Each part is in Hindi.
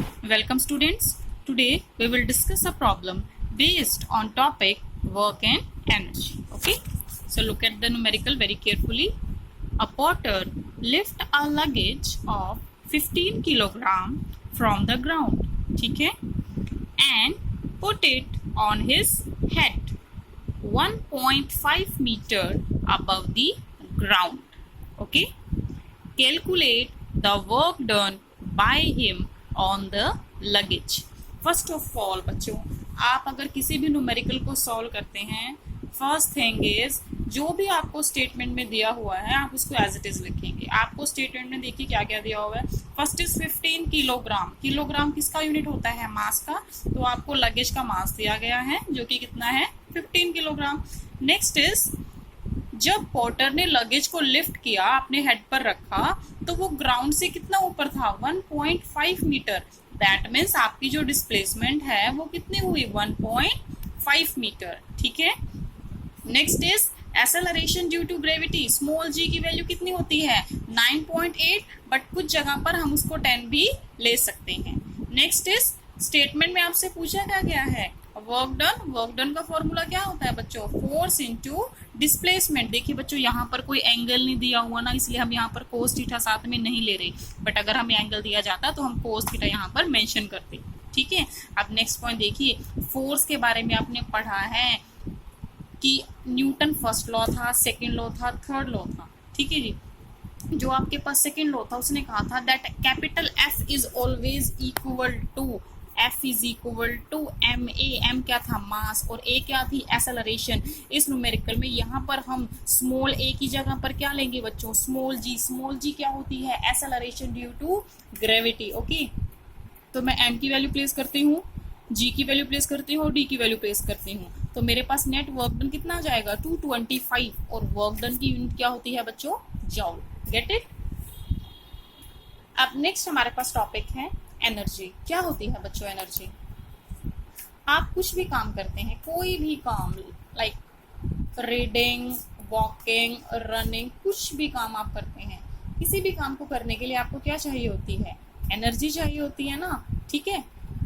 Welcome students. Today we will discuss a problem based on topic work and energy. Okay. So look at the numerical very carefully. A porter lift a luggage of 15 kilogram from the ground. ठीक है? And put it on his head 1.5 meter above the ground. Okay. Calculate the work done by him on the luggage. First of all बच्चों, आप अगर किसी भी न्यूमेरिकल को सॉल्व करते हैं, फर्स्ट थिंग इज जो भी आपको स्टेटमेंट में दिया हुआ है आप उसको एज इट इज लिखेंगे। आपको स्टेटमेंट में देखिए क्या क्या दिया हुआ है। First is 15 kilogram. किलोग्राम किसका यूनिट होता है? मास का। तो आपको लगेज का मास दिया गया है जो कि कितना है? 15 किलोग्राम। नेक्स्ट इज जब पोर्टर ने लगेज को लिफ्ट किया, अपने हेड पर रखा, तो वो ग्राउंड से कितना ऊपर था? 1.5 मीटर। दैट मीन्स आपकी जो डिस्प्लेसमेंट है वो कितनी हुई? 1.5 मीटर। ठीक है। Next is acceleration due to gravity. Small G की वैल्यू कितनी होती है? 9.8, बट कुछ जगह पर हम उसको 10 भी ले सकते हैं। नेक्स्ट इज स्टेटमेंट में आपसे पूछा क्या गया है? Work done. वर्क डन का फॉर्मूला क्या होता है बच्चों? Force into displacement. देखिए बच्चों, यहाँ पर कोई एंगल नहीं दिया हुआ ना, इसलिए हम यहाँ पर कोस थीटा साथ में नहीं ले रहे, बट अगर हमें एंगल दिया जाता तो हम कोस थीटा यहाँ पर मेंशन करते। ठीक है। अब नेक्स्ट पॉइंट देखिए, फोर्स के बारे में आपने पढ़ा है कि न्यूटन फर्स्ट लॉ था, सेकेंड लॉ था, थर्ड लॉ था। ठीक है जी। जो आपके पास सेकेंड लॉ था उसने कहा था that capital F is always equal to F is equal to M A. M क्या था? मास। और ए क्या थी? एक्सेलरेशन। इस न्यूमेरिकल में यहाँ पर हम स्मॉल ए की जगह पर क्या लेंगे बच्चों? स्मॉल जी। स्मॉल जी क्या होती है? Acceleration due to gravity. Okay. तो मैं एम की वैल्यू प्लेस करती हूँ, जी की वैल्यू प्लेस करती हूँ और डी की वैल्यू प्लेस करती हूँ। तो मेरे पास नेट वर्क डन कितना आ जाएगा? 225। और वर्क डन की यूनिट क्या होती है बच्चों? जॉल। Get it. अब नेक्स्ट हमारे पास टॉपिक है एनर्जी। क्या होती है बच्चों एनर्जी? आप कुछ भी काम करते हैं, कोई भी काम, लाइक रीडिंग, वॉकिंग, रनिंग, कुछ भी काम आप करते हैं, किसी भी काम को करने के लिए आपको क्या चाहिए होती है? एनर्जी चाहिए होती है ना। ठीक है।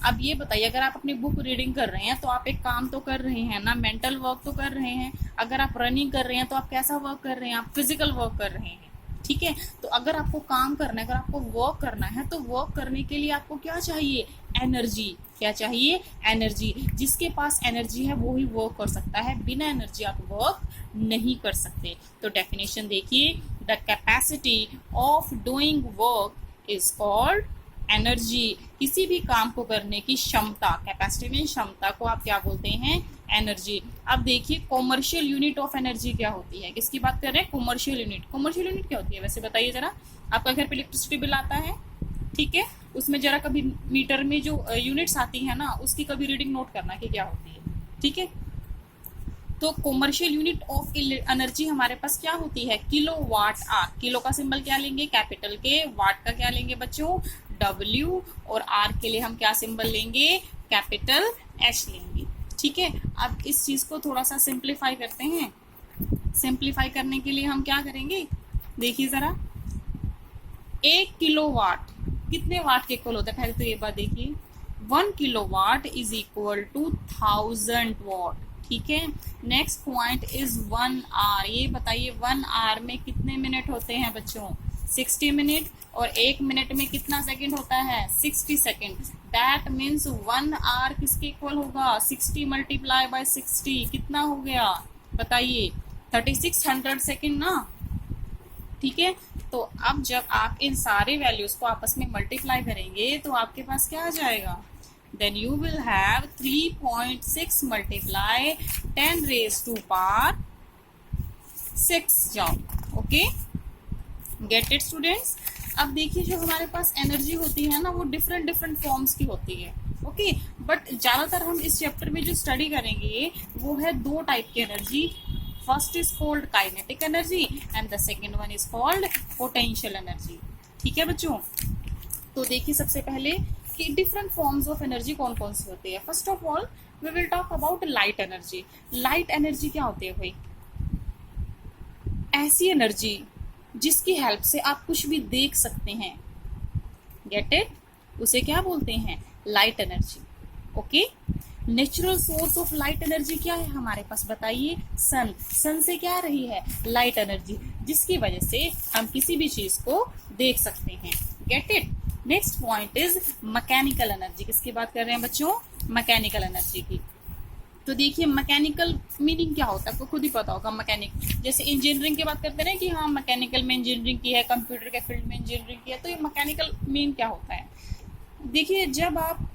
अब ये बताइए, अगर आप अपनी बुक रीडिंग कर रहे हैं तो आप एक काम तो कर रहे हैं ना, मेंटल वर्क तो कर रहे हैं। अगर आप रनिंग कर रहे हैं तो आप कैसा वर्क कर रहे हैं? आप फिजिकल वर्क कर रहे हैं। ठीक है। तो अगर आपको काम करना है, अगर आपको वर्क करना है, तो वर्क करने के लिए आपको क्या चाहिए? एनर्जी। क्या चाहिए? एनर्जी। जिसके पास एनर्जी है वो ही वर्क कर सकता है, बिना एनर्जी आप वर्क नहीं कर सकते। तो डेफिनेशन देखिए, the capacity of doing work is called energy. किसी भी काम को करने की क्षमता, कैपेसिटी में क्षमता को आप क्या बोलते हैं? एनर्जी। अब देखिए कॉमर्शियल यूनिट ऑफ एनर्जी क्या होती है? किसकी बात कर रहे हैं? Commercial unit. कॉमर्शियल यूनिट क्या होती है वैसे बताइए जरा। आपका घर पे इलेक्ट्रिसिटी बिल आता है, ठीक है, उसमें जरा कभी मीटर में जो यूनिट्स आती है ना, उसकी कभी रीडिंग नोट करना कि क्या होती है। ठीक है। तो कॉमर्शियल यूनिट ऑफ एनर्जी हमारे पास क्या होती है? Kilowatt hour. किलो का सिंबल क्या लेंगे? कैपिटल के। वाट का क्या लेंगे बच्चों? डब्ल्यू। और आर के लिए हम क्या सिंबल लेंगे? कैपिटल एच लेंगे। ठीक है। अब इस चीज को थोड़ा सा सिंप्लीफाई करते हैं। सिंप्लीफाई करने के लिए हम क्या करेंगे? देखिए जरा, 1 किलोवाट कितने वाट के इक्वल होता है? पहले तो ये बात देखिए, 1 kilowatt is equal to 1000 watt. ठीक है। Next point is 1 hour. ये बताइए 1 आवर में कितने मिनट होते हैं बच्चों? 60 मिनट। और 1 मिनट में कितना सेकंड होता है? 60 सेकंड। दैट मीन्स 1 आवर किसके इक्वल होगा? 60 मल्टीप्लाई बाय 60 कितना हो गया बताइए? 3600 सेकंड ना। ठीक है। तो अब जब आप इन सारे वैल्यूज को आपस में मल्टीप्लाई करेंगे तो आपके पास क्या आ जाएगा? Then you will have 3.6 multiply 10 raise to power 6 joule. Okay. Get it students. अब देखिए जो हमारे पास एनर्जी होती है ना, वो डिफरेंट डिफरेंट फॉर्म्स की होती है। ओके। बट ज्यादातर हम इस चैप्टर में जो स्टडी करेंगे वो है 2 टाइप की energy. First is called kinetic energy and the second one is called potential energy. ठीक है बच्चों। तो देखिए सबसे पहले कि डिफरेंट फॉर्म्स ऑफ एनर्जी कौन कौन सी होती है। First of all we will talk about light energy. Light energy क्या होती है भाई? ऐसी एनर्जी जिसकी हेल्प से आप कुछ भी देख सकते हैं। Get it. उसे क्या बोलते हैं, light energy. Okay, natural source of light energy क्या है हमारे पास, बताइए, सन। सन से क्या आ रही है, लाइट एनर्जी, जिसकी वजह से हम किसी भी चीज को देख सकते हैं। Get it. Next point is mechanical energy. किसकी बात कर रहे हैं बच्चों, मैकेनिकल एनर्जी की। तो देखिए मैकेनिकल मीनिंग क्या होता है, आपको खुद ही पता होगा। मैकेनिक, जैसे इंजीनियरिंग की बात करते हैं कि हाँ मैकेनिकल में इंजीनियरिंग की है, कंप्यूटर के फील्ड में इंजीनियरिंग की है, तो ये मैकेनिकल मीन क्या होता है। देखिए जब आप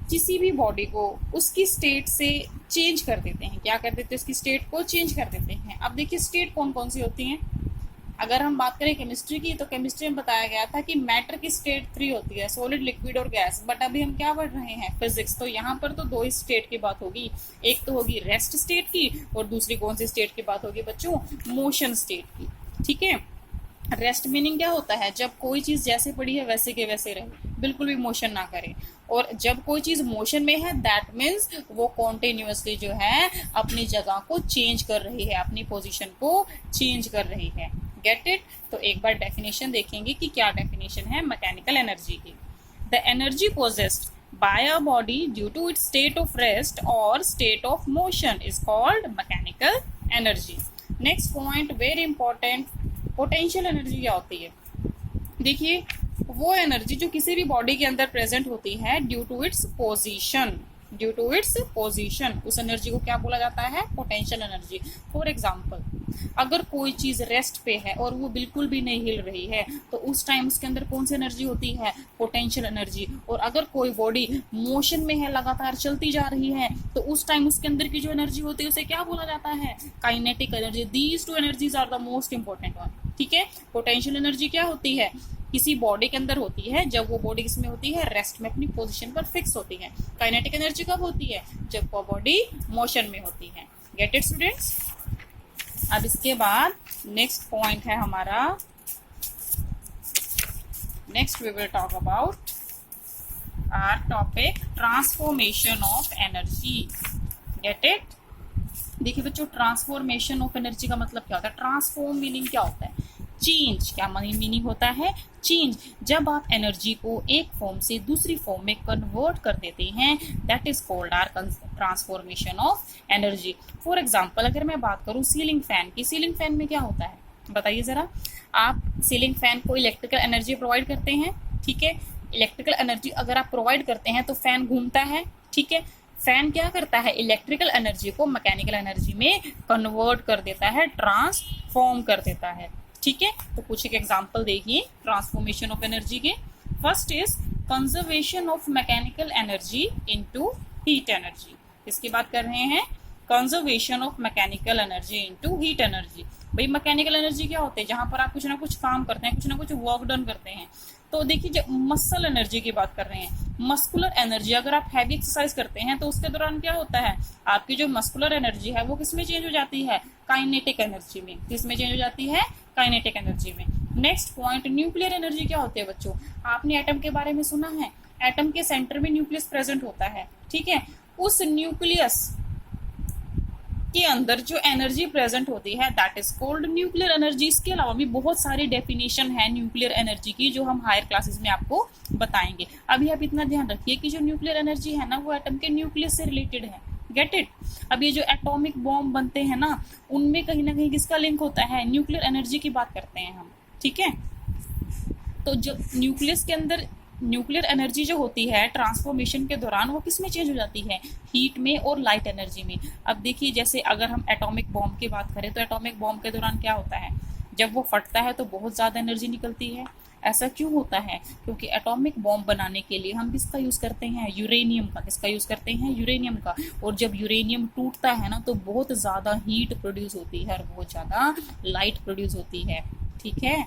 किसी भी बॉडी को उसकी स्टेट से चेंज कर देते हैं, क्या कर देते हैं, उसकी स्टेट को चेंज कर देते हैं। अब देखिए स्टेट कौन कौन सी होती हैं। अगर हम बात करें केमिस्ट्री की, तो केमिस्ट्री में बताया गया था कि मैटर की स्टेट 3 होती है, सॉलिड, लिक्विड और गैस। बट अभी हम क्या पढ़ रहे हैं, फिजिक्स, तो यहाँ पर तो 2 ही स्टेट की बात होगी। एक तो होगी रेस्ट स्टेट की, और दूसरी कौन सी स्टेट की बात होगी बच्चों, मोशन स्टेट की। ठीक है, रेस्ट मीनिंग क्या होता है, जब कोई चीज जैसे पड़ी है वैसे के वैसे रहे, बिल्कुल भी मोशन ना करे। और जब कोई चीज मोशन में है, दैट मीन्स वो कॉन्टिन्यूअसली जो है अपनी जगह को चेंज कर रही है, अपनी पोजीशन को चेंज कर रही है। Get it. तो एक बार डेफिनेशन देखेंगे कि क्या डेफिनेशन है मैकेनिकल एनर्जी की। The energy possessed by a body due to its state of rest or state of motion is called mechanical energy. Next point very important, potential energy क्या होती है। देखिए वो एनर्जी जो किसी भी बॉडी के अंदर प्रेजेंट होती है due to its position, due to its position, उस एनर्जी को क्या बोला जाता है, पोटेंशियल एनर्जी। फॉर एग्जांपल, अगर कोई चीज रेस्ट पे है और वो बिल्कुल भी नहीं हिल रही है, तो उस टाइम उसके अंदर कौन सी एनर्जी होती है, पोटेंशियल एनर्जी। और अगर कोई बॉडी मोशन में है, लगातार चलती जा रही है, तो उस टाइम उसके अंदर की जो एनर्जी होती है उसे क्या बोला जाता है, kinetic energy. These 2 energies are the most important one. ठीक है, पोटेंशियल एनर्जी क्या होती है, किसी बॉडी के अंदर होती है जब वो बॉडी किसमें होती है, रेस्ट में, अपनी पोजीशन पर फिक्स होती है। काइनेटिक एनर्जी कब होती है, जब वो बॉडी मोशन में होती है। Get it students. अब इसके बाद नेक्स्ट पॉइंट है हमारा, next we will talk about our topic transformation of energy. Get it. देखिए बच्चों, ट्रांसफॉर्मेशन ऑफ एनर्जी का मतलब क्या होता है, ट्रांसफॉर्म मीनिंग क्या होता है, चेंज। क्या मीनिंग होता है, चेंज। जब आप एनर्जी को एक फॉर्म से दूसरी फॉर्म में कन्वर्ट कर देते हैं, that is called our transformation of energy. For example अगर मैं बात करूं सीलिंग फैन की, सीलिंग फैन में क्या होता है बताइए जरा। आप सीलिंग फैन को इलेक्ट्रिकल एनर्जी प्रोवाइड करते हैं, ठीक है। इलेक्ट्रिकल एनर्जी अगर आप प्रोवाइड करते हैं तो फैन घूमता है, ठीक है। फैन क्या करता है, इलेक्ट्रिकल एनर्जी को मैकेनिकल एनर्जी में कन्वर्ट कर देता है, ट्रांसफॉर्म कर देता है, ठीक है। तो कुछ एक एग्जांपल देखिए ट्रांसफॉर्मेशन ऑफ एनर्जी के। First is conservation of mechanical energy into heat energy. इसकी बात कर रहे हैं, conservation of mechanical energy into heat energy. भाई मैकेनिकल एनर्जी क्या होते हैं, जहां पर आप कुछ ना कुछ काम करते हैं, कुछ ना कुछ वर्क डन करते हैं। तो देखिए जब मसल एनर्जी की बात कर रहे हैं, मस्कुलर एनर्जी, अगर आप हैवी एक्सरसाइज करते हैं तो उसके दौरान क्या होता है, आपकी जो मस्कुलर एनर्जी है वो किसमें चेंज हो जाती है, काइनेटिक एनर्जी में। किसमें चेंज हो जाती है, काइनेटिक एनर्जी में। नेक्स्ट पॉइंट, न्यूक्लियर एनर्जी क्या होती है बच्चों। आपने एटम के बारे में सुना है, एटम के सेंटर में न्यूक्लियस प्रेजेंट होता है, ठीक है। उस न्यूक्लियस के अंदर जो एनर्जी प्रेजेंट होती है that is called nuclear energy. इसके अलावा भी बहुत सारी डेफिनेशन है न्यूक्लियर एनर्जी की जो हम हायर क्लासेस में आपको बताएंगे। अभी आप इतना ध्यान रखिए कि जो न्यूक्लियर एनर्जी है ना वो एटम के न्यूक्लियस से रिलेटेड है। Get it. अब ये जो एटॉमिक बॉम्ब बनते हैं ना, उनमें कहीं ना कहीं किसका लिंक होता है, न्यूक्लियर एनर्जी की बात करते हैं हम, ठीक है। तो जो न्यूक्लियस के अंदर न्यूक्लियर एनर्जी जो होती है ट्रांसफॉर्मेशन के दौरान वो किस में चेंज हो जाती है, हीट में और लाइट एनर्जी में। अब देखिए जैसे अगर हम एटॉमिक बॉम्ब की बात करें तो एटॉमिक बॉम्ब के दौरान क्या होता है, जब वो फटता है तो बहुत ज़्यादा एनर्जी निकलती है। ऐसा क्यों होता है, क्योंकि एटॉमिक बॉम्ब बनाने के लिए हम किसका यूज़ करते हैं, यूरेनियम का। किसका यूज़ करते हैं, यूरेनियम का। और जब यूरेनियम टूटता है ना तो बहुत ज़्यादा हीट प्रोड्यूस होती है और बहुत ज़्यादा लाइट प्रोड्यूस होती है, ठीक है।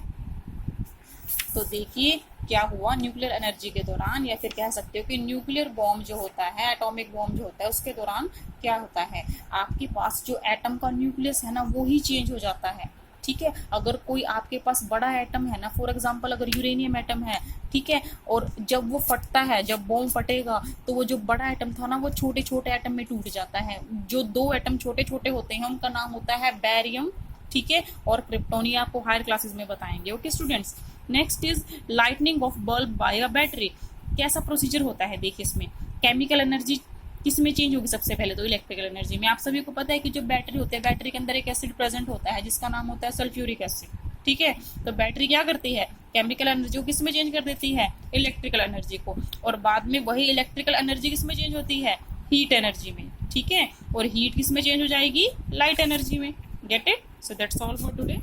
तो देखिए क्या हुआ न्यूक्लियर एनर्जी के दौरान, या फिर कह सकते हो कि न्यूक्लियर बॉम्ब जो होता है, एटॉमिक बॉम्ब जो होता है उसके दौरान क्या होता है, आपके पास जो एटम का न्यूक्लियस है ना वो ही चेंज हो जाता है, ठीक है। अगर कोई आपके पास बड़ा एटम है ना, फॉर एग्जांपल अगर यूरेनियम एटम है, ठीक है, और जब वो फटता है, जब बॉम्ब फटेगा तो वो जो बड़ा एटम था ना वो छोटे छोटे एटम में टूट जाता है। जो 2 एटम छोटे छोटे होते हैं उनका नाम होता है बैरियम, ठीक है, और क्रिप्टोनियम। आपको हायर क्लासेस में बताएंगे, okay students. Next is lightning of bulb by a battery. कैसा प्रोसीजर होता है देखिए इसमें केमिकल एनर्जी किस में चेंज होगी सबसे पहले तो इलेक्ट्रिकल एनर्जी में। आप सभी को पता है कि जो बैटरी होते हैं बैटरी के अंदर एक एसिड प्रेजेंट होता है जिसका नाम होता है सल्फ्यूरिक एसिड। ठीक है, तो बैटरी क्या करती है केमिकल एनर्जी को किस में चेंज कर देती है इलेक्ट्रिकल एनर्जी को, और बाद में वही इलेक्ट्रिकल एनर्जी किस में चेंज होती है हीट एनर्जी में। ठीक है, और हीट किस में चेंज हो जाएगी लाइट एनर्जी में। Get it? So that's all for today.